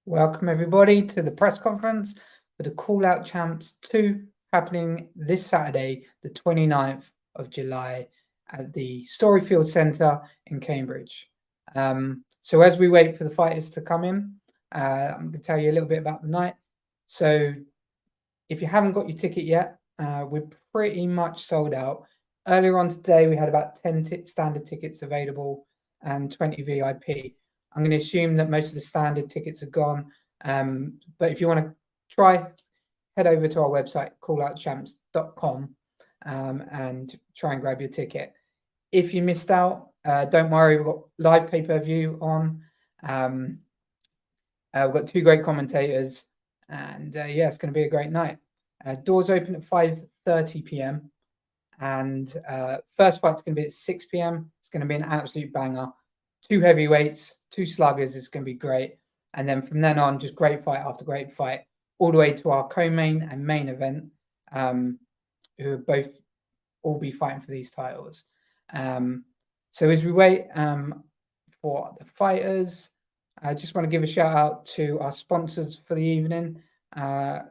Welcome everybody to the press conference for the Callout Champs 2 happening this Saturday, the 29th of July at the Storyfield Centre in Cambridge. So as we wait for the fighters to come in, I'm going to tell you a little bit about the night. So if you haven't got your ticket yet, we're pretty much sold out. Earlier on today, we had about 10 standard tickets available and 20 VIP. I'm going to assume that most of the standard tickets are gone. But if you want to try, head over to our website, calloutchamps.com, and try and grab your ticket. If you missed out, don't worry, we've got live pay-per-view on. We've got two great commentators, and yeah, it's going to be a great night. Doors open at 5:30 p.m. and first fight's going to be at 6 p.m. It's going to be an absolute banger. Two heavyweights, two sluggers. It's going to be great. And then from then on, just great fight after great fight, all the way to our co-main and main event, who are both all be fighting for these titles. So as we wait for the fighters, I just want to give a shout out to our sponsors for the evening. Flow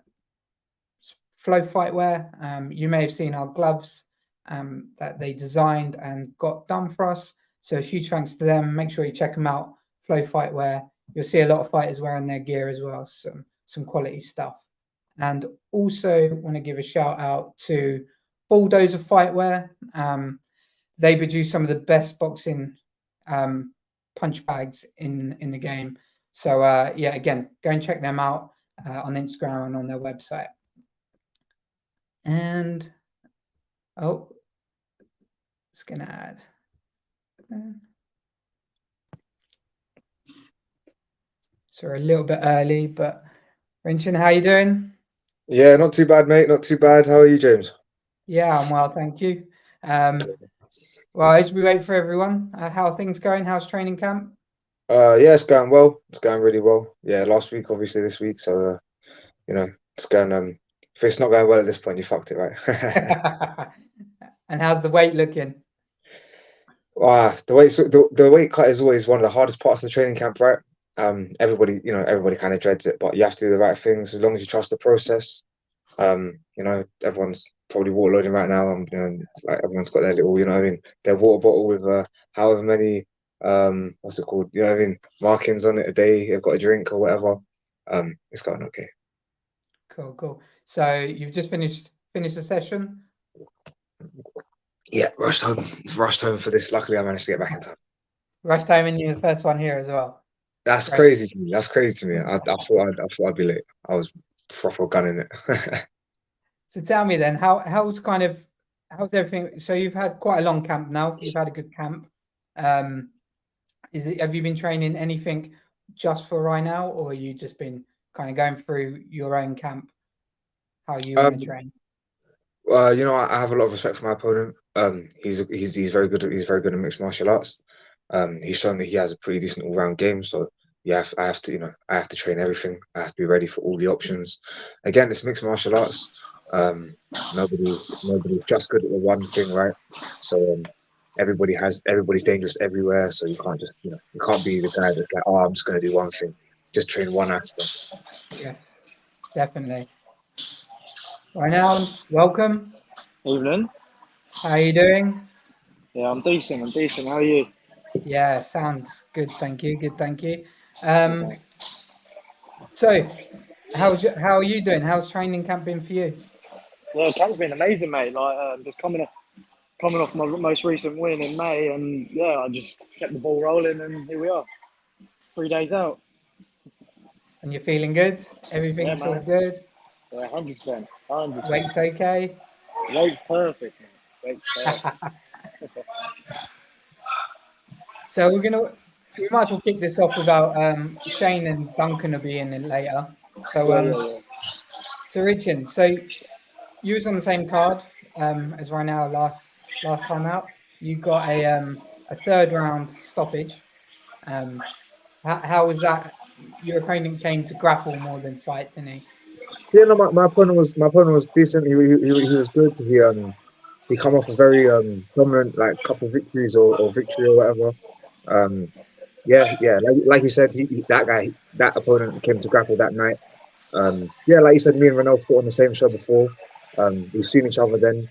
Fightwear. You may have seen our gloves that they designed and got done for us. So huge thanks to them. Make sure you check them out. Flow Fightwear. You'll see a lot of fighters wearing their gear as well. Some quality stuff. And also want to give a shout out to Bulldozer Fightwear. They produce some of the best boxing punch bags in the game. So yeah, again, go and check them out on Instagram and on their website. And it's gonna add. So we're a little bit early, but Rinchen, how you doing? Yeah, not too bad, mate. Not too bad. How are you, James? Yeah, I'm well, thank you. Well, as we wait for everyone, how are things going? How's training camp? Yeah, it's going well. It's going really well. Yeah, last week, obviously, this week. So, it's going. If it's not going well at this point, you fucked it, right? And how's the weight looking? The weight cut is always one of the hardest parts of the training camp, right? Everybody kind of dreads it, but you have to do the right things as long as you trust the process. Everyone's probably water loading right now, and like everyone's got their little, their water bottle with however many what's it called, markings on it a day. They've got a drink or whatever. It's going okay. Cool. So you've just finished the session? Yeah, rushed home for this. Luckily, I managed to get back in time. Rushed home, and you're the first one here as well. That's crazy to me. That's crazy to me. I thought I'd be late. I was proper gunning it. So tell me then, how's everything? So you've had quite a long camp now. You've had a good camp. Have you been training anything just for Rienel, or you just been kind of going through your own camp? How you want to train? I have a lot of respect for my opponent. He's very good. He's very good at mixed martial arts. He's shown that he has a pretty decent all-round game. So yeah, I have to train everything. I have to be ready for all the options. Again, it's mixed martial arts. Nobody's just good at the one thing, right? So everybody's dangerous everywhere. So you can't just you can't be the guy that's like, oh, I'm just going to do one thing. Just train one aspect. Yes, definitely. Rienel, welcome. Evening. How are you doing? Yeah, I'm decent. How are you? Yeah, sounds good. Thank you. So, how are you doing? How's training camp been for you? Yeah, camp's been amazing, mate. Like just coming off my most recent win in May, and yeah, I just kept the ball rolling, and here we are, 3 days out. And you're feeling good? Everything's all good? Yeah, 100%. Weight's okay? Weight's perfect, man. Weight's perfect. So we might as well kick this off without Shane and Duncan will be in later. So So Rinchen, so you was on the same card as Rienel last time out. You got a third round stoppage. How was that? Your opponent came to grapple more than fight, didn't he? Yeah, no, my opponent was decent. He was good. He come off a very dominant like couple victories or victory or whatever. Yeah. Like you said, that guy that opponent came to grapple that night. Yeah, like you said, me and Rienel fought on the same show before. We've seen each other then.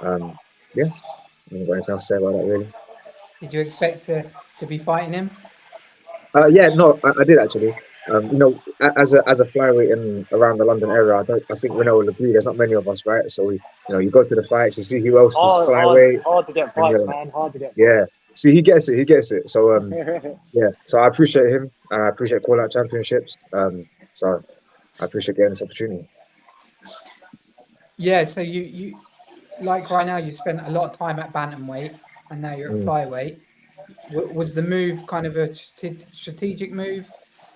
Yeah, I haven't got anything else to say about that really. Did you expect to be fighting him? Yeah, no, I did actually. As a flyweight in around the London area, I think Rienel will agree. There's not many of us, right? So you go to the fights, you see who else is flyweight, Hard to get and fights, man. Hard to get yeah. See, he gets it. So fights. yeah. So I appreciate him. I appreciate Callout Championships. So I appreciate getting this opportunity. Yeah. So you like right now, you spent a lot of time at bantamweight, and now you're at flyweight. Was the move kind of a strategic move?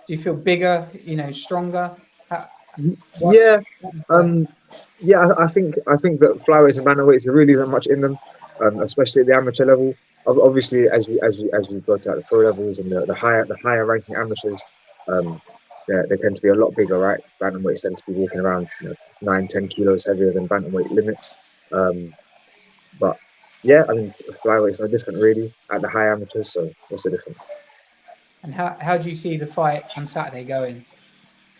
Do you feel bigger? Stronger? Yeah, What, yeah. I think that flyweights and bantamweights there really isn't much in them, especially at the amateur level. Obviously, as you go to like the pro levels and the higher ranking amateurs, they tend to be a lot bigger, right? Bantamweights tend to be walking around 9-10 kilos heavier than bantamweight limit. But yeah, I mean flyweights are different really at the high amateurs. So what's the difference? and how do you see the fight on Saturday going?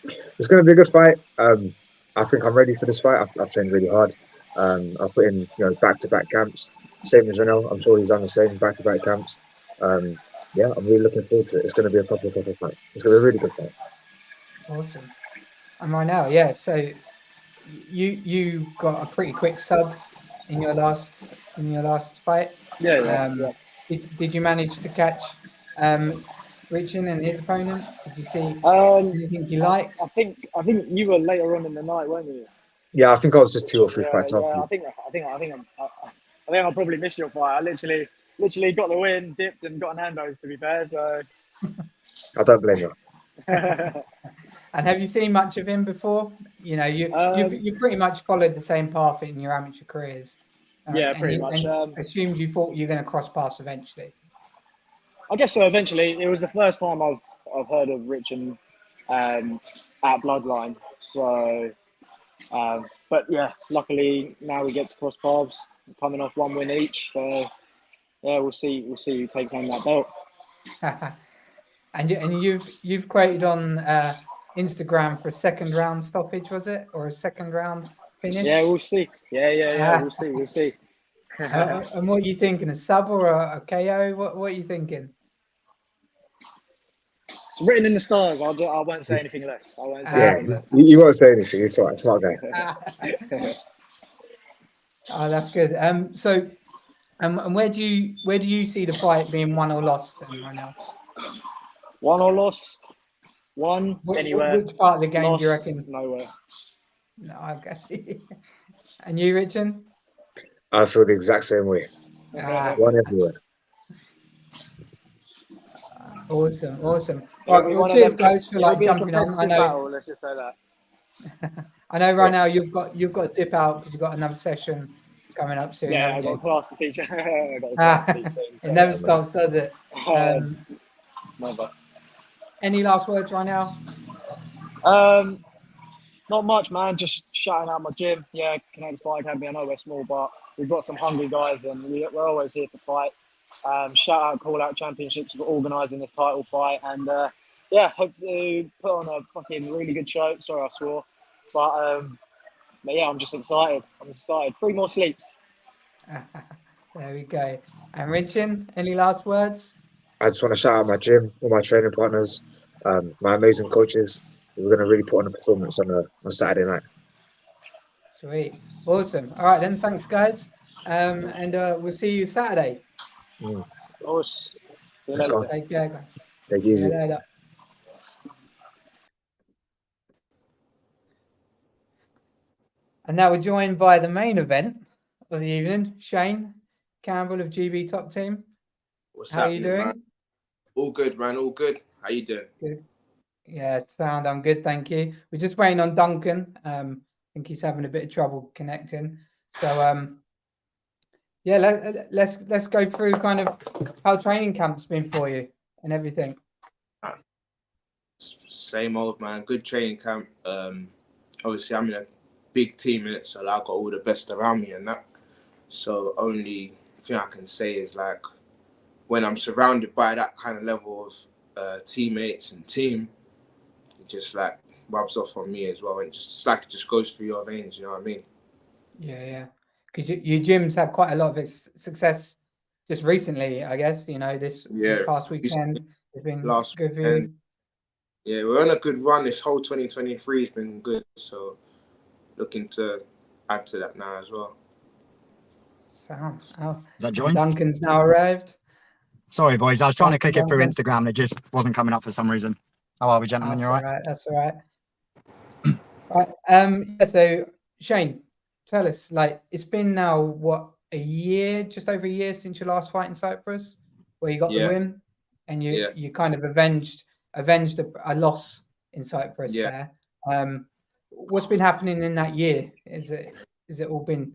It's going to be a good fight. I think I'm ready for this fight. I've trained really hard. I've put in back-to-back camps. Same as Rienel. I'm sure he's done the same back-to-back camps. Yeah, I'm really looking forward to it. It's going to be a proper fight. It's going to be a really good fight. Awesome. And right now, yeah. So you got a pretty quick sub in your last fight. Yeah. Did you manage to catch Rinchen and his opponent? Did you see anything you liked? I think you were later on in the night, weren't you? Yeah, I think I was just 2 or 3 fights off. I think I probably missed your fight. I literally got the win, dipped, and got an handos. To be fair, so I don't blame you. And have you seen much of him before? You've pretty much followed the same path in your amateur careers. Yeah, pretty much. Assumed you thought you're going to cross paths eventually. I guess so. Eventually, it was the first time I've heard of Rinchen at Bloodline. So, but yeah, luckily now we get to cross paths, coming off 1 win each. So yeah, we'll see who takes home that belt. And you've quoted on Instagram for a second round stoppage, was it, or a second round finish? Yeah, we'll see. Yeah, we'll see. And what are you thinking? A sub or a KO? What are you thinking? It's written in the stars. I won't say anything less. You won't say anything. It's all right. Smart guy. Oh, that's good. So, and where do you see the fight being won or lost then right now? Won or lost? Won anywhere. Which part of the game lost, do you reckon? Nowhere. No, okay. And you, Rinchen? I feel the exact same way. One everywhere. Awesome. All right, well, cheers, guys, for jumping on. I know. Battle, let's just say that. I know. Right now, you've got to dip out because you've got another session coming up soon. Yeah, I've got a class to teach. It never stops, does it? Never. Any last words right now? Not much, man. Just shouting out my gym. Yeah, Connect Fight Academy. I know we're small, but we've got some hungry guys, and we're always here to fight. Shout out Callout Championships for organising this title fight, and yeah, hope to put on a fucking really good show. Sorry, I swore, but yeah, I'm just excited. 3 more sleeps. There we go. And Rinchen, any last words? I just want to shout out my gym, all my training partners, my amazing coaches. We're going to really put on a performance on Saturday night. Sweet. Awesome. All right, then. Thanks, guys. And we'll see you Saturday. Awesome. See you Let's later. go. Take care, guys. Take it easy. See you later. And now we're joined by the main event of the evening, Shane Campbell of GB Top Team. How are you doing? Man? All good, man. All good. How you doing? Good. Yeah, I'm good, thank you. We're just waiting on Duncan. I think he's having a bit of trouble connecting. So yeah, let's go through kind of how training camp's been for you and everything. Same old, man. Good training camp. Obviously I'm in a big team in it, so I've got all the best around me and that. So only thing I can say is like when I'm surrounded by that kind of level of teammates and team, just like rubs off on me as well, and just like it just goes through your veins. You know what I mean? Yeah. Because your gym's had quite a lot of its success just recently, I guess. This past weekend has been last good for weekend. you. Yeah, we're on a good run. This whole 2023 has been good. So looking to add to that now as well. Is that joined? Duncan's now arrived. Sorry, boys. I was trying to click it through Instagram and it just wasn't coming up for some reason. How are we, gentlemen? You all right? That's all right. Right. So Shane, tell us, it's been now what, a year, just over a year since your last fight in Cyprus, where you got the win, and you kind of avenged a loss in Cyprus there. What's been happening in that year? Is it all been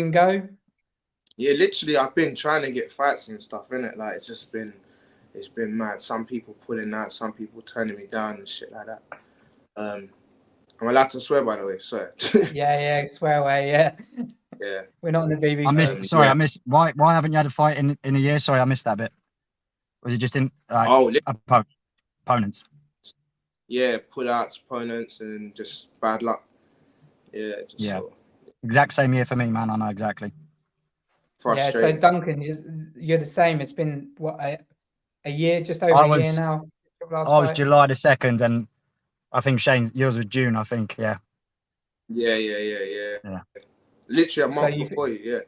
go? Yeah, literally, I've been trying to get fights and stuff, innit? Like, it's been mad. Some people pulling out, some people turning me down and shit like that. I'm allowed to swear, by the way, swear. Yeah, swear away, yeah. We're not on the BBC. I missed. Why haven't you had a fight in a year? Sorry, I missed that bit. Was it just in opponents? Yeah, pullouts, opponents, and just bad luck. Yeah. Exact same year for me, man. I know exactly. Frustrating. Yeah, so Duncan, you're the same. It's been what, a year, just over a year now. I was July the 2nd, and I think Shane, yours was June. I think, yeah. Yeah. Literally a month before you, yeah.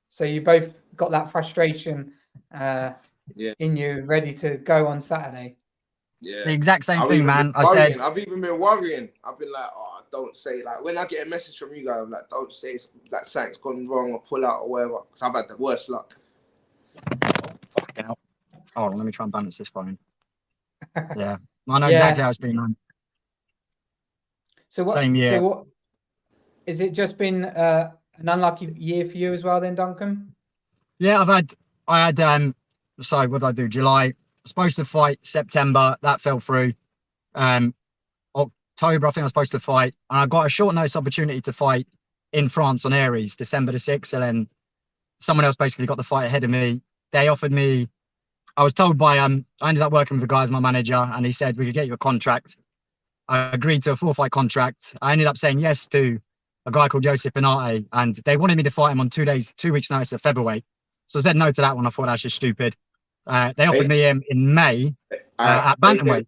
So you both got that frustration in you, ready to go on Saturday. Yeah. The exact same thing, man. I've even been worrying. I've been like, don't say, like, when I get a message from you guys, I'm like, don't say that something's gone wrong or pull out or whatever, because I've had the worst luck. Fucking hell. Hold on, let me try and balance this phone. Yeah. I know exactly how it's been, man. Same year. So what, is it just been an unlucky year for you as well then, Duncan? Yeah, I had so what did I do? July, supposed to fight September, that fell through. October, I think I was supposed to fight, and I got a short notice opportunity to fight in France on Aries, December the 6th, and then someone else basically got the fight ahead of me. They offered me, I was told by, I ended up working with the guy as my manager, and he said we could get you a contract. I agreed to a 4-fight contract. I ended up saying yes to a guy called Joseph Benate, and they wanted me to fight him on 2 weeks notice at featherweight. So I said no to that one. I thought that's just stupid. They offered me him in May at bantamweight.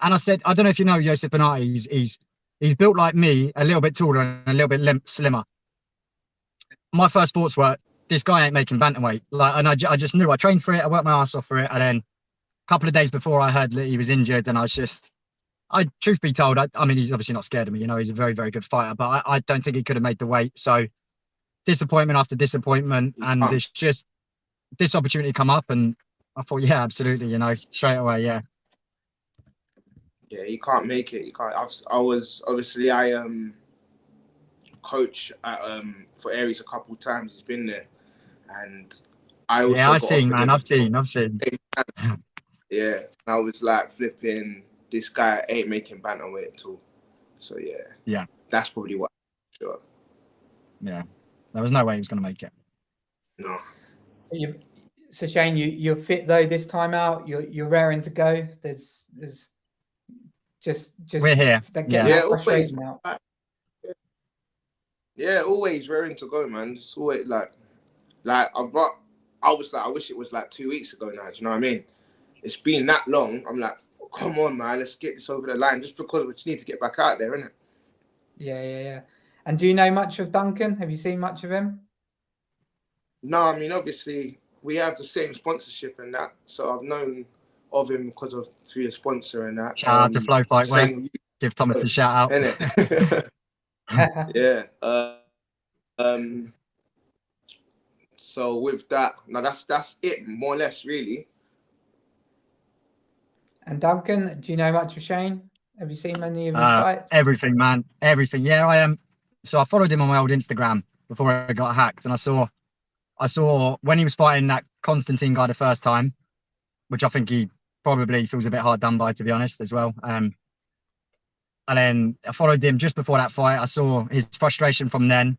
And I said, I don't know if you know Joseph Benate, he's built like me, a little bit taller and a little bit slimmer. My first thoughts were, this guy ain't making bantamweight. And I just knew. I trained for it. I worked my ass off for it. And then a couple of days before, I heard that he was injured, and truth be told, I mean, he's obviously not scared of me. He's a very, very good fighter, but I don't think he could have made the weight. So disappointment after disappointment, and it's just this opportunity come up, and I thought, yeah, absolutely, straight away, yeah. Yeah, you can't make it. You can't. I coach at, for Aries a couple of times. He's been there, and I also I've seen. Yeah, I was like flipping. This guy ain't making bantamweight at all. So yeah, that's probably what. Sure. Yeah, there was no way he was going to make it. No. So Shane, you're fit though this time out. You're raring to go. There's just we're here. Always. Yeah, always raring to go, man. Just always like I wish it was like 2 weeks ago now. Do you know what I mean? It's been that long. I'm like, come on, man, let's get this over the line. Just because we just need to get back out there, innit? Yeah. And do you know much of Duncan? Have you seen much of him? No, I mean, obviously, we have the same sponsorship and that. So I've known of him through the sponsor and that. Shout out to Flow Fight. Give Thomas a shout out. Innit? Yeah. So with that, now that's it, more or less, really. And Duncan, do you know much of Shane? Have you seen many of his fights? Everything, man. Everything. Yeah, I am. So I followed him on my old Instagram before I got hacked, and I saw when he was fighting that Constantine guy the first time, which I think he probably feels a bit hard done by, to be honest, as well. And then I followed him just before that fight. I saw his frustration from then,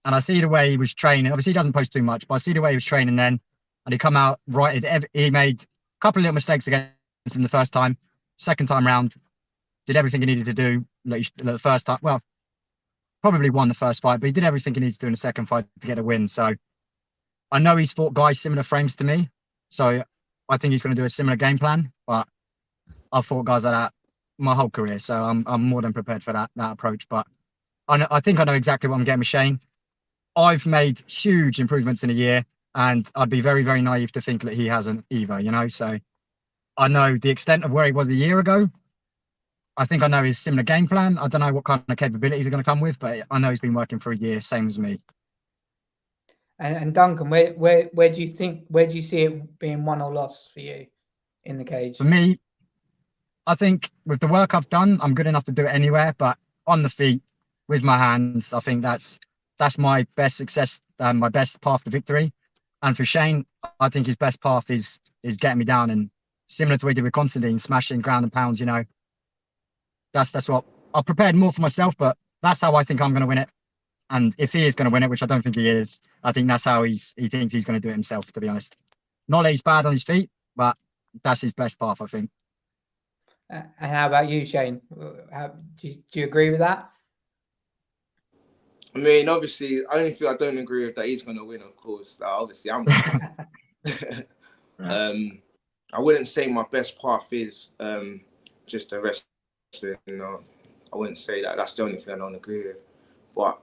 and I see the way he was training. Obviously, he doesn't post too much, but I see the way he was training then, and he come out right. He made a couple of little mistakes against him the first time. Second time round, did everything he needed to do the first time. Well, probably won the first fight, but he did everything he needs to do in the second fight to get a win. So I know he's fought guys similar frames to me. So I think he's going to do a similar game plan, but I've fought guys like that my whole career. So I'm more than prepared for that approach. But I think I know exactly what I'm getting with Shane. I've made huge improvements in a year, and I'd be very, very naive to think that he hasn't either, you know? So I know the extent of where he was a year ago. I think I know his similar game plan. I don't know what kind of capabilities are going to come with, but I know he's been working for a year, same as me. And Duncan, where do you see it being won or lost for you in the cage? For me, I think with the work I've done, I'm good enough to do it anywhere, but on the feet with my hands, I think that's my best success, my best path to victory. And for Shane, I think his best path is getting me down, and similar to what he did with Constantine, smashing ground and pound, you know. That's what I've prepared more for myself, but that's how I think I'm going to win it. And if he is going to win it, which I don't think he is, I think that's how he thinks he's going to do it himself, to be honest. Not that he's bad on his feet, but that's his best path, I think. And how about you, Shane? Do you agree with that? I mean, obviously, the only thing I don't agree with that he's going to win, of course. Obviously, I'm I wouldn't say my best path is just the wrestling, you know. I wouldn't say that. That's the only thing I don't agree with. But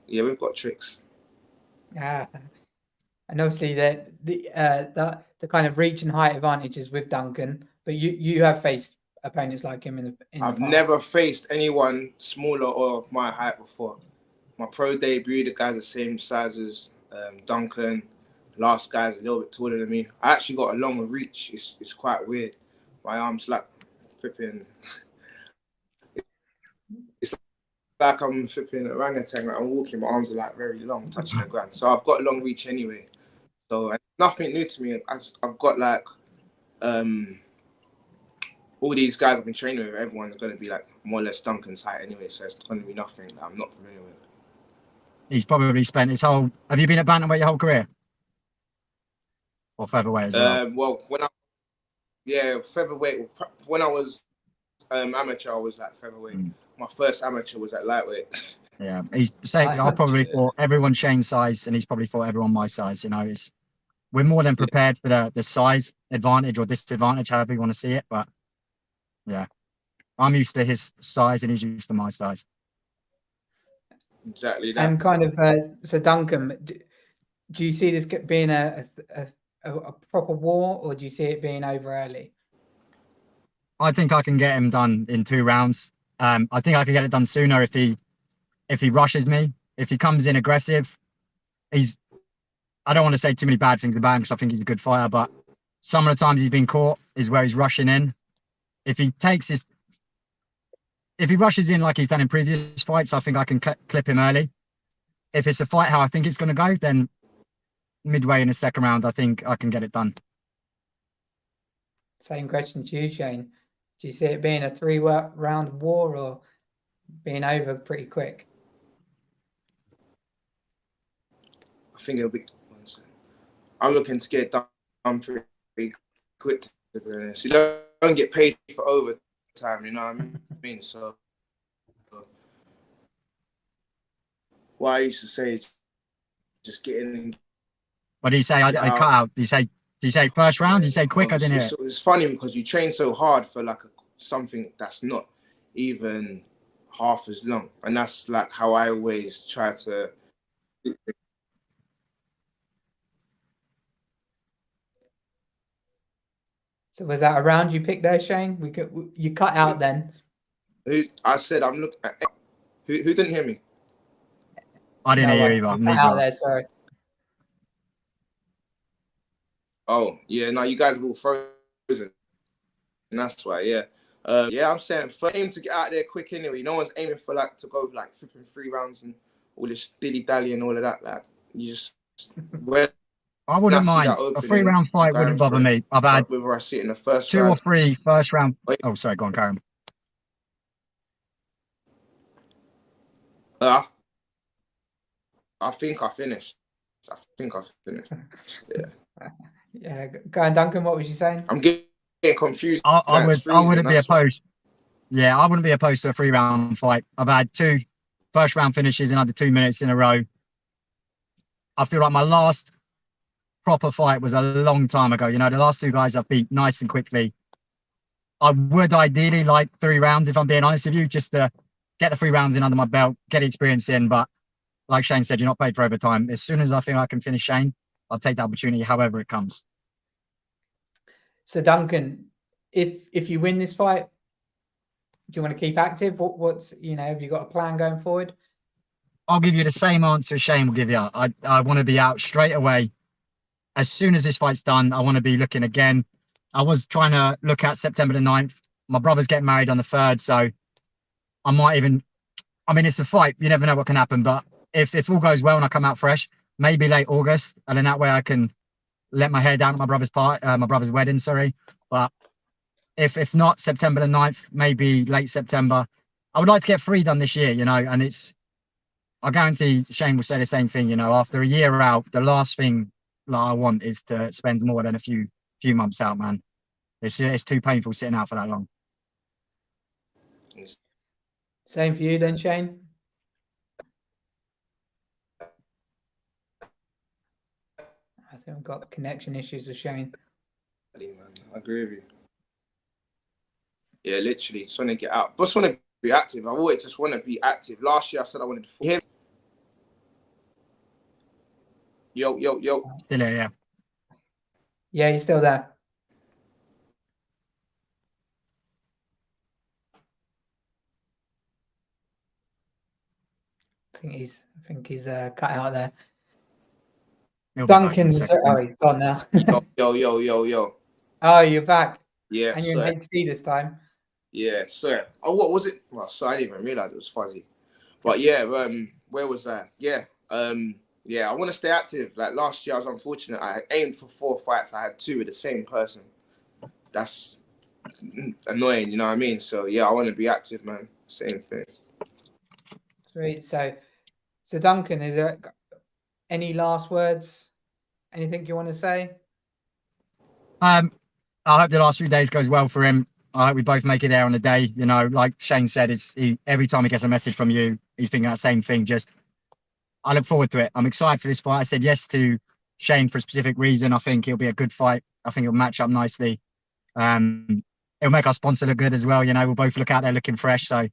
yeah, we've got tricks. And obviously the kind of reach and height advantages with Duncan, but you have faced opponents like him in I've the past. never faced anyone smaller or my height before. My pro debut, the guy's the same size as Duncan. Last guy's a little bit taller than me. I actually got a longer reach. It's quite weird. My arms like flipping. It's like I'm flipping orangutan. Like I'm walking, my arms are like very long, touching the ground. So I've got a long reach anyway. So nothing new to me. I've got like all these guys I've been training with. Everyone's going to be like more or less Duncan's height anyway. So it's going to be nothing that I'm not familiar with. He's probably spent his whole. Have you been at bantamweight your whole career? Or featherweight as well? Well, featherweight. When I was amateur, I was like featherweight. My first amateur was at lightweight. Yeah, I probably fought everyone Shane's size, and he's probably fought everyone my size. You know, we're more than prepared for the size advantage or disadvantage, however you want to see it. But yeah, I'm used to his size, and he's used to my size. Exactly that. And kind of so Duncan, do you see this being a proper war, or do you see it being over early? I think I can get him done in 2 rounds. I think I can get it done sooner if he rushes me. If he comes in aggressive, I don't want to say too many bad things about him because I think he's a good fighter, but some of the times he's been caught is where he's rushing in. If he rushes in like he's done in previous fights, I think I can clip him early. If it's a fight how I think it's going to go, then midway in the second round, I think I can get it done. Same question to you, Shane. Do you see it being a 3-round war or being over pretty quick? I think it'll be. I'm looking to get done pretty quick, to be honest. You don't get paid for overtime, you know what I mean? So, what I used to say, just get in. What do you say? I cut out. Do you say first round? Do you say quick? I didn't hear it. It's funny because you train so hard for like something that's not even half as long, and that's like how I always try to. So was that a round you picked there, Shane? You cut out then. I said I'm looking at. Who didn't hear me? I didn't hear you either. Cut out there, sorry. Oh yeah, no, you guys were all frozen, and that's why. Yeah, I'm saying aim to get out there quick anyway. No one's aiming for like to go like flipping 3 rounds and all this dilly dally and all of that. Like you just. I wouldn't mind. A 3-round fight wouldn't bother me. I've had whether I see it in the first 2 round. or 3 first round. Oh, sorry, go on, Karen. I think I finished. Yeah. Yeah, go on, Duncan. What was you saying? I'm getting confused. I wouldn't be opposed. Yeah, I wouldn't be opposed to a 3-round fight. I've had 2 first-round finishes in under 2 minutes in a row. I feel like my last proper fight was a long time ago. You know, the last 2 guys I've beat nice and quickly. I would ideally like 3 rounds, if I'm being honest with you, just to get the 3 rounds in under my belt, get the experience in. But like Shane said, you're not paid for overtime. As soon as I think I can finish Shane, I'll take that opportunity, however it comes. So Duncan, if you win this fight, do you want to keep active? What's have you got a plan going forward? I'll give you the same answer Shane will give you. I want to be out straight away. As soon as this fight's done, I want to be looking again. I was trying to look at September the 9th. My brother's getting married on the 3rd, so I might even, I mean, it's a fight. You never know what can happen. But if all goes well and I come out fresh, maybe late August, and then that way I can let my hair down at my brother's wedding, sorry. But if not September the 9th, maybe late September. I would like to get 3 done this year, and I guarantee Shane will say the same thing, after a year out, the last thing that I want is to spend more than a few months out, man. It's too painful sitting out for that long. Same for you then, Shane? I think we've got connection issues with Shane. Man, I agree with you. Yeah, literally, just want to get out. Just want to be active. I always just want to be active. Last year, I said I wanted to fight him. Yo. Still here, yeah. Yeah, you're still there. I think he's cut out there. He'll be back in a Duncan's second. he's gone now. Yo. Oh, you're back. Yeah, And you're in HD this time. Yeah, sir. Oh, what was it? Well, so I didn't even realize it was fuzzy. But yeah, where was that? Yeah, I want to stay active. Like last year, I was unfortunate. I aimed for 4 fights. I had 2 with the same person. That's annoying, you know what I mean? So yeah, I want to be active, man. Same thing. Sweet. So Duncan, is there any last words? Anything you want to say? I hope the last few days goes well for him. I hope we both make it there on the day. Like Shane said, every time he gets a message from you, he's thinking that same thing. I look forward to it. I'm excited for this fight. I said yes to Shane for a specific reason. I think it'll be a good fight. I think it'll match up nicely. It'll make our sponsor look good as well. We'll both look out there looking fresh. So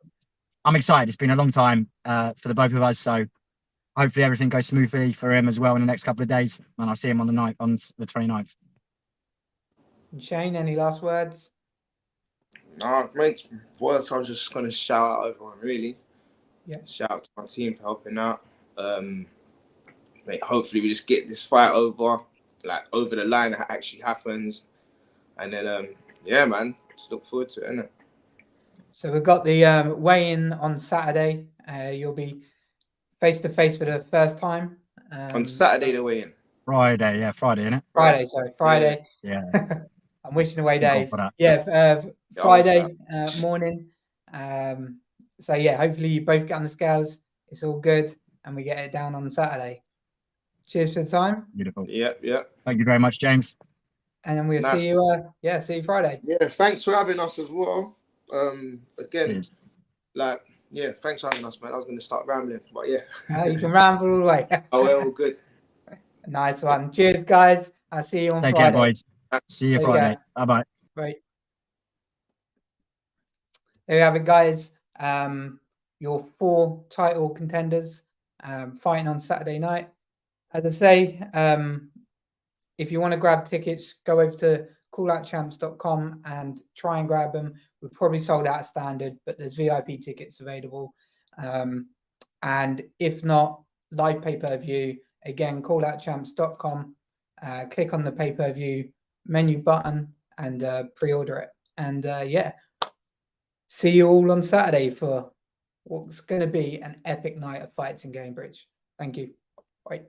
I'm excited. It's been a long time for the both of us. So hopefully everything goes smoothly for him as well in the next couple of days. And I'll see him on the 29th. Shane, any last words? No, mate. Words, I was just going to shout out everyone, really. Yeah. Shout out to my team for helping out. Mate, hopefully we just get this fight over the line that actually happens. And then, yeah, man, just look forward to it, innit? So we've got the weigh-in on Saturday. You'll be face-to-face for the first time. On Saturday, the weigh-in. Friday, isn't it? Friday. Yeah. I'm wishing away Thank God days. for that. Yeah, Friday morning. So yeah, hopefully you both get on the scales. It's all good, and we get it down on Saturday. Cheers for the time. Beautiful. Yep. Thank you very much, James. And then we'll see you. See you Friday. Yeah, thanks for having us as well. Again, Cheers. thanks for having us, man. I was going to start rambling, but yeah. You can ramble all the way. Oh, we're all good. Nice one. Cheers, guys. I'll see you on Take Friday. care, boys. See you Friday. Bye-bye. Right. There you have it, guys. Your 4 title contenders fighting on Saturday night. As I say, if you want to grab tickets, go over to calloutchamps.com and try and grab them. We're probably sold out of standard, but there's VIP tickets available. And if not, live pay-per-view, again, calloutchamps.com. Click on the pay-per-view menu button and pre-order it. And see you all on Saturday for what's going to be an epic night of fights in Cambridge. Thank you. Bye.